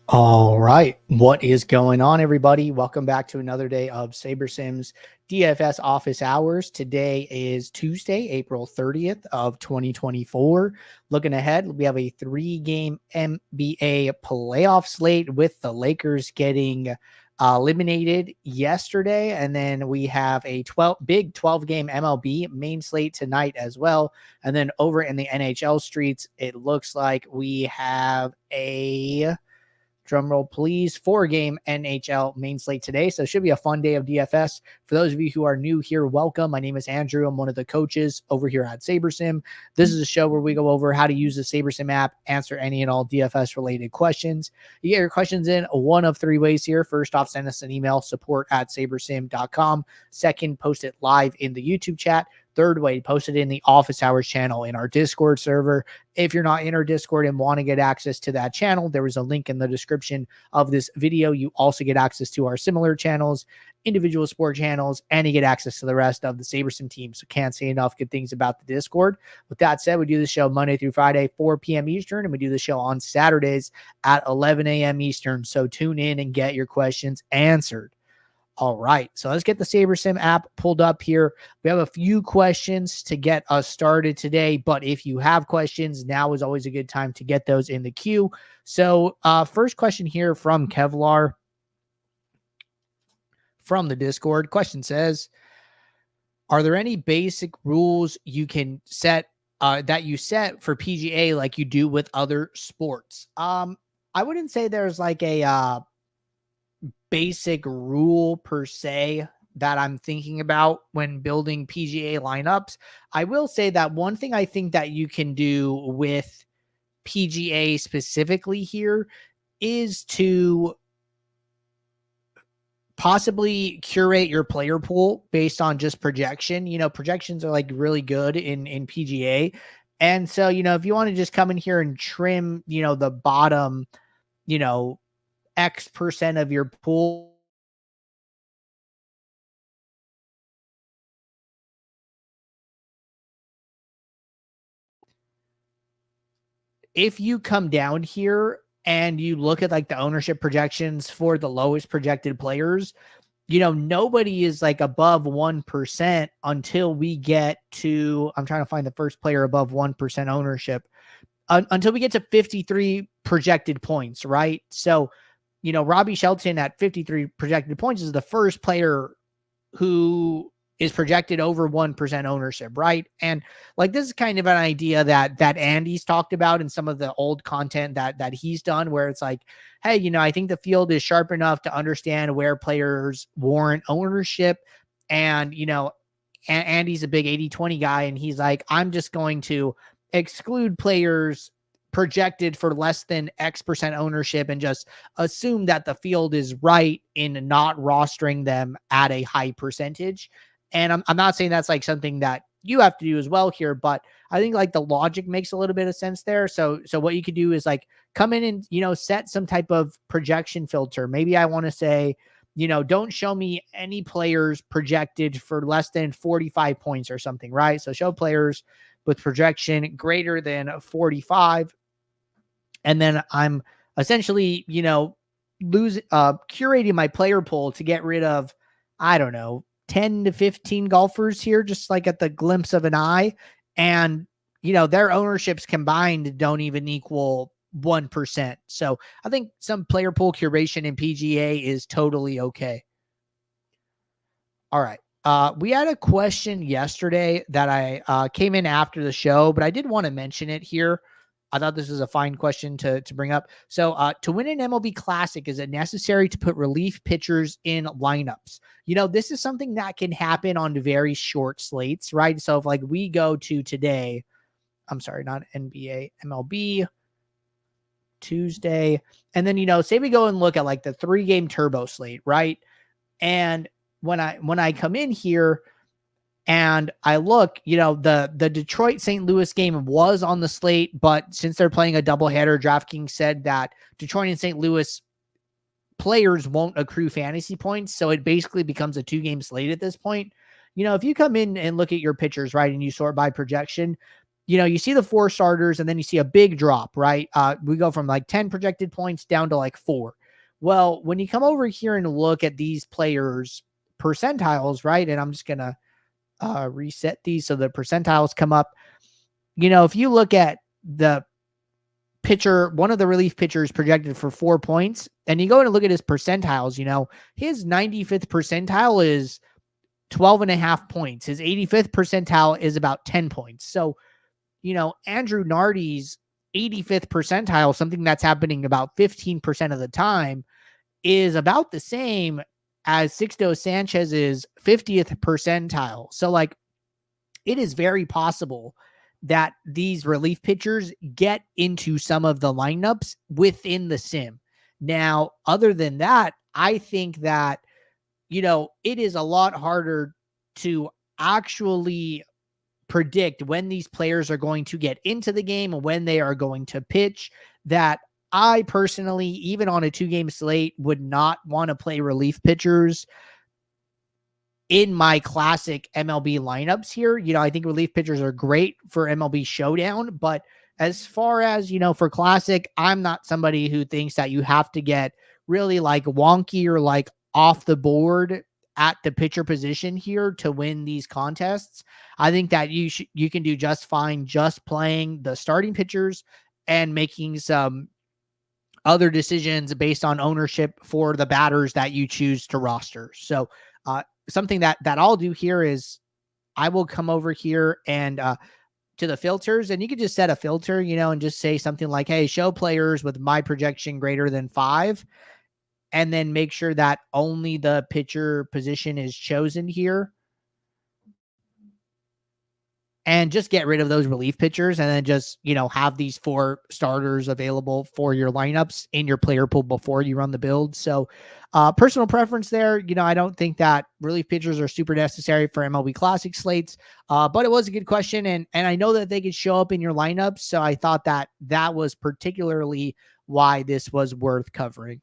All right. What is going on, everybody? Welcome back to another day of SaberSim's DFS office hours. Today is Tuesday, April 30th of 2024. Looking ahead, we have a 3-game NBA playoff slate with the Lakers getting eliminated yesterday. And then we have a 12-game MLB main slate tonight as well. And then over in the NHL streets, it looks like we have a drum roll please, 4-game NHL main slate today. So it should be a fun day of DFS. For those of you who are new here, welcome. My name is Andrew. I'm one of the coaches over here at SaberSim. This is a show where we go over how to use the SaberSim app, answer any and all DFS related questions. You get your questions in one of 3 ways here. First off, send us an email, support@sabersim.com. Second, post it live in the YouTube chat. Third way, post it in the office hours channel in our Discord server. If you're not in our Discord and want to get access to that channel, there is a link in the description of this video. You also get access to our similar channels, individual sport channels, and you get access to the rest of the SaberSim team. So can't say enough good things about the Discord. With that said, we do the show Monday through Friday, 4 p.m. Eastern, and we do the show on Saturdays at 11 a.m. Eastern. So tune in and get your questions answered. All right, so let's get the SaberSim app pulled up here. We have a few questions to get us started today, but if you have questions, now is always a good time to get those in the queue. So first question here from Kevlar from the Discord. Question says, are there any basic rules you can set that you set for PGA like you do with other sports? I wouldn't say there's like a basic rule per se that I'm thinking about when building PGA lineups. I will say that one thing I think that you can do with PGA specifically here is to possibly curate your player pool based on just projection. You know, projections are like really good in PGA. And so, you know, if you want to just come in here and trim, you know, the bottom, you know, X% of your pool, if you come down here and you look at like the ownership projections for the lowest projected players, you know, nobody is like above 1% until we get to, I'm trying to find the first player above 1% ownership until we get to 53 projected points, right? So, you know, Robbie Shelton at 53 projected points is the first player who is projected over 1% ownership, right? And like this is kind of an idea that Andy's talked about in some of the old content that he's done, where it's like, hey, you know, I think the field is sharp enough to understand where players warrant ownership. And, you know, Andy's a big 80-20 guy, and he's like, I'm just going to exclude players projected for less than X% ownership and just assume that the field is right in not rostering them at a high percentage. And I'm not saying that's like something that you have to do as well here, but I think like the logic makes a little bit of sense there. So what you could do is like come in and, you know, set some type of projection filter. Maybe I want to say, you know, don't show me any players projected for less than 45 points or something, right? So show players with projection greater than 45. And then I'm essentially, you know, curating my player pool to get rid of, I don't know, 10 to 15 golfers here, just like at the glimpse of an eye. And, you know, their ownerships combined don't even equal 1%. So I think some player pool curation in PGA is totally okay. All right. We had a question yesterday that I came in after the show, but I did want to mention it here. I thought this was a fine question to bring up. So to win an MLB Classic, is it necessary to put relief pitchers in lineups? You know, this is something that can happen on very short slates, right? So if like we go to today, I'm sorry, not NBA, MLB Tuesday. And then, you know, say we go and look at like the 3-game turbo slate, right? And when I come in here and I look, you know, the Detroit St. Louis game was on the slate, but since they're playing a doubleheader, DraftKings said that Detroit and St. Louis players won't accrue fantasy points. So it basically becomes a 2-game slate at this point. You know, if you come in and look at your pitchers, right, and you sort by projection, you see the 4 starters and then you see a big drop, right? We go from like 10 projected points down to like 4. Well, when you come over here and look at these players' percentiles, right? And I'm just going to reset these so the percentiles come up. If you look at the pitcher, one of the relief pitchers projected for 4 points, and you go and look at his percentiles, his 95th percentile is 12.5 points. His 85th percentile is about 10 points. So, Andrew Nardi's 85th percentile, something that's happening about 15% of the time, is about the same as Sixto Sanchez's 50th percentile. So, like, it is very possible that these relief pitchers get into some of the lineups within the sim. Now, other than that, I think that, it is a lot harder to actually predict when these players are going to get into the game and when they are going to pitch, that I personally, even on a 2-game slate, would not want to play relief pitchers in my classic MLB lineups here. I think relief pitchers are great for MLB Showdown, but as far as, for classic, I'm not somebody who thinks that you have to get really like wonky or like off the board at the pitcher position here to win these contests. I think that you can do just fine just playing the starting pitchers and making some other decisions based on ownership for the batters that you choose to roster. So something that I'll do here is I will come over here and to the filters, and you could just set a filter, and just say something like, hey, show players with my projection greater than 5, and then make sure that only the pitcher position is chosen here. And just get rid of those relief pitchers and then just, have these 4 starters available for your lineups in your player pool before you run the build. So personal preference there, I don't think that relief pitchers are super necessary for MLB Classic slates, but it was a good question. And I know that they could show up in your lineups. So I thought that was particularly why this was worth covering.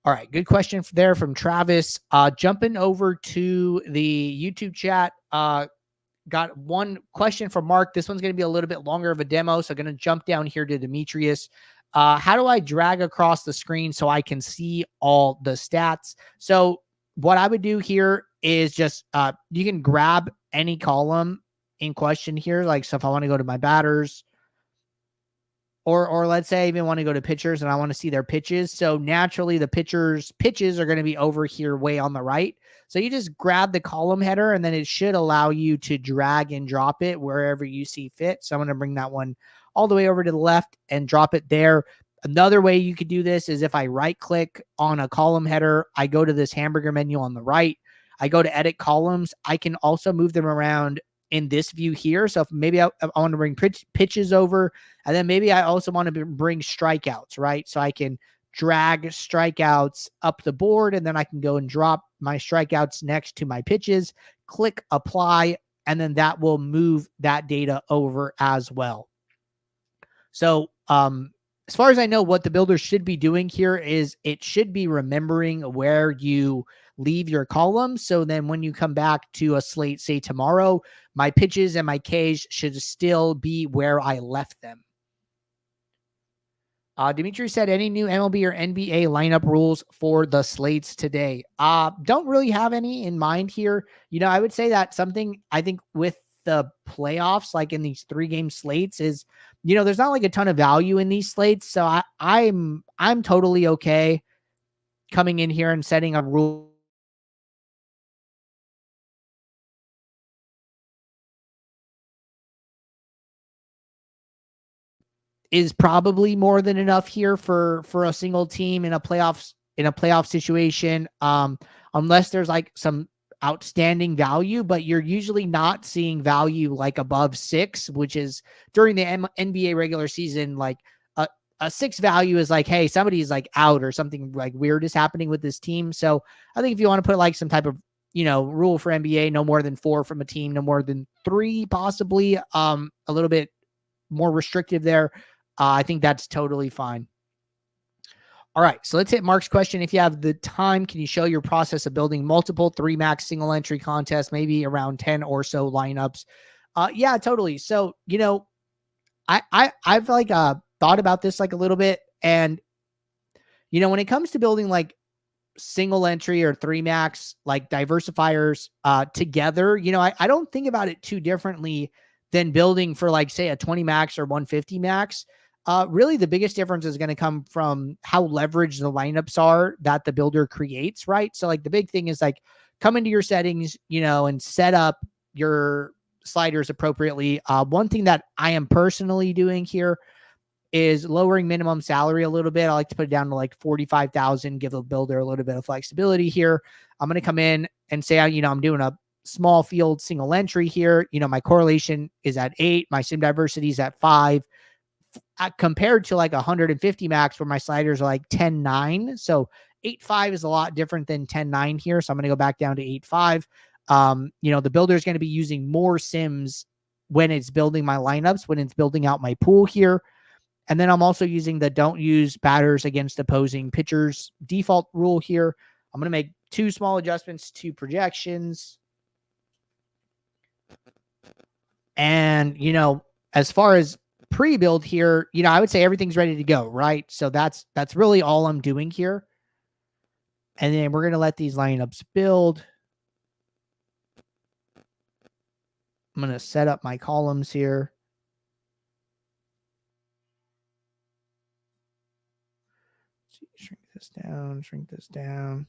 All right, good question there from Travis. Jumping over to the YouTube chat, got one question from Mark. This one's going to be a little bit longer of a demo, so I'm going to jump down here to Demetrius. How do I drag across the screen so I can see all the stats? So what I would do here is just you can grab any column in question here. Like, so if I want to go to my batters, or let's say I even want to go to pitchers and I want to see their pitches. So naturally the pitchers' pitches are going to be over here way on the right. So you just grab the column header and then it should allow you to drag and drop it wherever you see fit. So I'm going to bring that one all the way over to the left and drop it there. Another way you could do this is if I right click on a column header, I go to this hamburger menu on the right, I go to edit columns. I can also move them around in this view here. So if maybe I want to bring pitches over, and then maybe I also want to bring strikeouts, right? So I can drag strikeouts up the board, and then I can go and drop my strikeouts next to my pitches, click apply, and then that will move that data over as well. So as far as I know, what the builder should be doing here is it should be remembering where you leave your columns. So then when you come back to a slate, say tomorrow, my pitches and my Ks should still be where I left them. Dimitri said, any new MLB or NBA lineup rules for the slates today? Don't really have any in mind here. I would say that something I think with the playoffs, like in these 3-game slates, is, there's not like a ton of value in these slates. So I'm totally okay coming in here and setting a rule is probably more than enough here for a single team in a playoff situation. Unless there's like some outstanding value, but you're usually not seeing value like above 6, which is during the NBA regular season. Like a 6 value is like, hey, somebody's like out or something like weird is happening with this team. So I think if you want to put like some type of, rule for NBA, no more than 4 from a team, no more than 3, possibly a little bit more restrictive there. I think that's totally fine. All right, so let's hit Mark's question. If you have the time, can you show your process of building multiple 3-max single entry contests, maybe around 10 or so lineups? Yeah, totally. So, I've like thought about this like a little bit, and when it comes to building like single entry or three max like diversifiers together, I don't think about it too differently than building for like say a 20 max or 150 max. Really the biggest difference is going to come from how leveraged the lineups are that the builder creates, right? So like the big thing is like come into your settings, and set up your sliders appropriately. One thing that I am personally doing here is lowering minimum salary a little bit. I like to put it down to like 45,000, give the builder a little bit of flexibility here. I'm going to come in and say, I'm doing a small field single entry here. My correlation is at 8. My sim diversity is at 5. Compared to like 150 max where my sliders are like 10.9. So 8.5 is a lot different than 10.9 here. So I'm going to go back down to 8.5. The builder is going to be using more sims when it's building my lineups, when it's building out my pool here. And then I'm also using the don't use batters against opposing pitchers default rule here. I'm going to make 2 small adjustments to projections. And, as far as pre-build here, I would say everything's ready to go, right? So that's really all I'm doing here. And then we're going to let these lineups build. I'm going to set up my columns here. Shrink this down.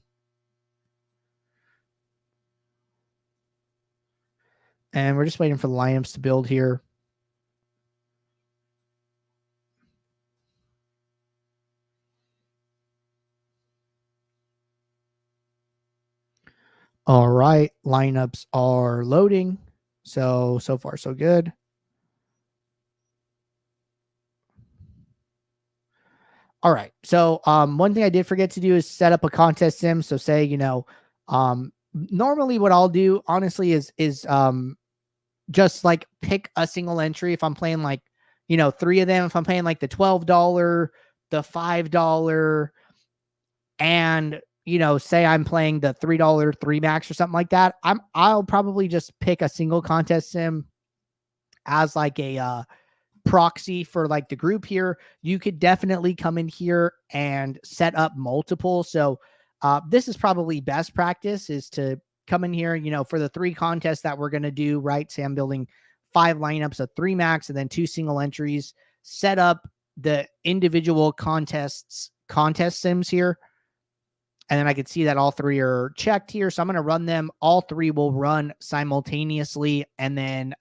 And we're just waiting for the lineups to build here. All right, lineups are loading. So far, so good. All right. So one thing I did forget to do is set up a contest sim. So say, normally what I'll do honestly is just like pick a single entry. If I'm playing like, 3 of them, if I'm playing like the $12, the $5, and say I'm playing the $3 3 max or something like that, I'll probably just pick a single contest sim as like a proxy for like the group here. You could definitely come in here and set up multiple. So this is probably best practice is to come in here, for the 3 contests that we're going to do, right? Say I'm building 5 lineups of 3 max and then 2 single entries, set up the individual contest sims here. And then I could see that all 3 are checked here. So I'm going to run them. All 3 will run simultaneously and then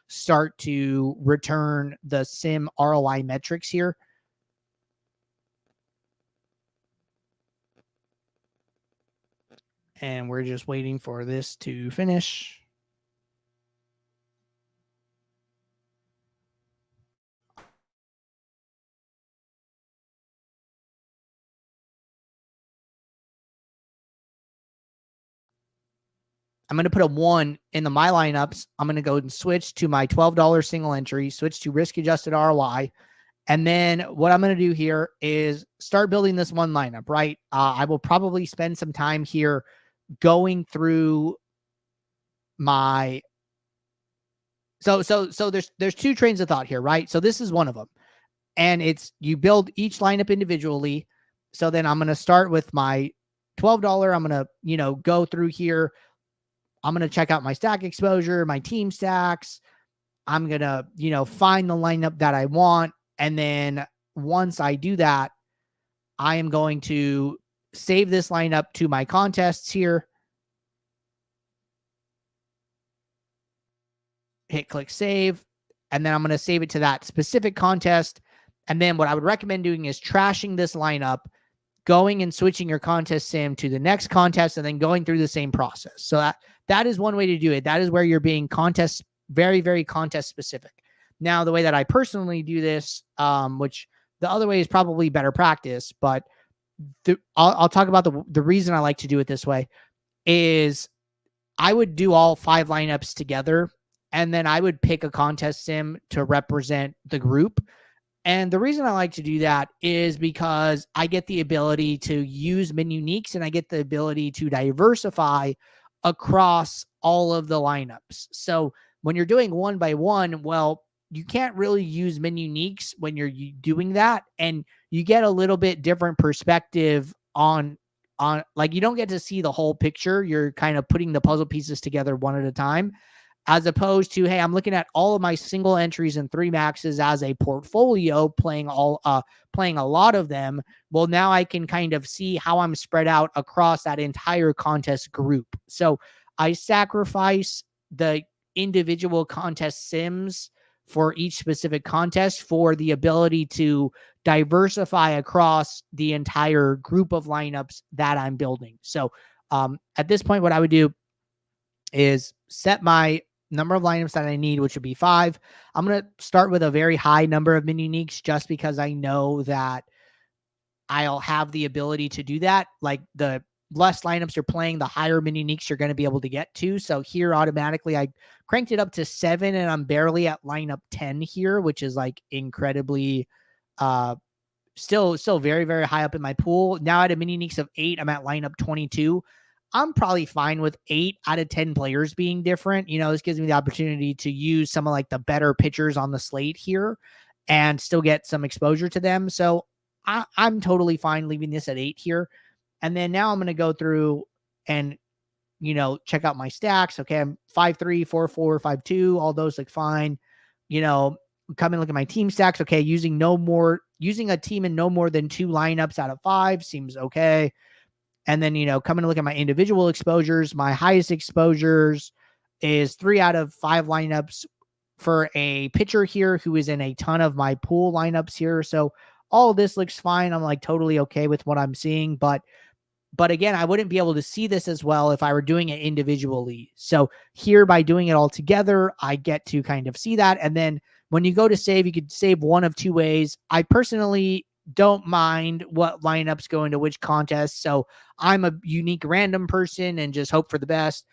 start to return the sim ROI metrics here. And we're just waiting for this to finish. I'm going to put a 1 in the my lineups. I'm going to go and switch to my $12 single entry, switch to risk adjusted ROI. And then what I'm going to do here is start building this one lineup, right? I will probably spend some time here going through my, so there's 2 trains of thought here, right? So this is one of them. And it's, you build each lineup individually. So then I'm going to start with my $12. I'm going to, go through here. I'm going to check out my stack exposure, my team stacks. I'm going to, find the lineup that I want. And then once I do that, I am going to save this lineup to my contests here. Hit click save. And then I'm going to save it to that specific contest. And then what I would recommend doing is trashing this lineup, going and switching your contest sim to the next contest, and then going through the same process. So that is one way to do it. That is where you're being very, very contest specific. Now, the way that I personally do this, which the other way is probably better practice, but I'll talk about the reason I like to do it this way is I would do all 5 lineups together, and then I would pick a contest sim to represent the group. And the reason I like to do that is because I get the ability to use min uniques, and I get the ability to diversify across all of the lineups. So When you're doing one by one, well, you can't really use min uniques when you're doing that, and you get a little bit different perspective on like, you don't get to see the whole picture. You're kind of putting the puzzle pieces together one at a time, as opposed to, hey, I'm looking at all of my single entries and 3 maxes as a portfolio, playing a lot of them. Well, now I can kind of see how I'm spread out across that entire contest group. So I sacrifice the individual contest sims for each specific contest for the ability to diversify across the entire group of lineups that I'm building. So at this point, what I would do is set my number of lineups that I need, which would be 5. I'm going to start with a very high number of min uniques just because I know that I'll have the ability to do that. Like, the less lineups you're playing, the higher min uniques you're going to be able to get to. So here automatically I cranked it up to 7, and I'm barely at lineup 10 here, which is like incredibly still very, very high up in my pool. Now at a min uniques of 8, I'm at lineup 22. I'm probably fine with 8 out of 10 players being different. This gives me the opportunity to use some of like the better pitchers on the slate here and still get some exposure to them. So I'm totally fine leaving this at 8 here. And then now I'm going to go through and, check out my stacks. Okay, I'm 5-3, 4-4, 5-2. All those look fine. Come and look at my team stacks. Okay, using a team in no more than 2 lineups out of 5 seems okay. And then, come and look at my individual exposures. My highest exposures is 3 out of 5 lineups for a pitcher here who is in a ton of my pool lineups here. So all of this looks fine. I'm like totally okay with what I'm seeing. But again, I wouldn't be able to see this as well if I were doing it individually. So here, by doing it all together, I get to kind of see that. And then when you go to save, you could save one of 2 ways. I personally don't mind what lineups go into which contest. So I'm a unique random person and just hope for the best.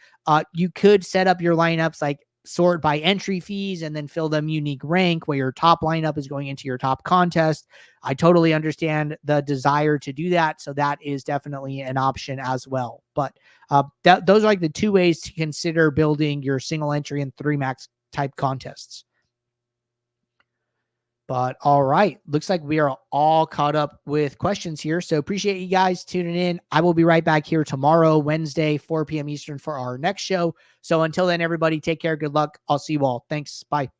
You could set up your lineups like sort by entry fees and then fill them unique rank, where your top lineup is going into your top contest. I totally understand the desire to do that. So that is definitely an option as well. But those are like the 2 ways to consider building your single entry and 3 max type contests. But all right, looks like we are all caught up with questions here. So appreciate you guys tuning in. I will be right back here tomorrow, Wednesday, 4 p.m. Eastern for our next show. So until then, everybody, take care. Good luck. I'll see you all. Thanks. Bye.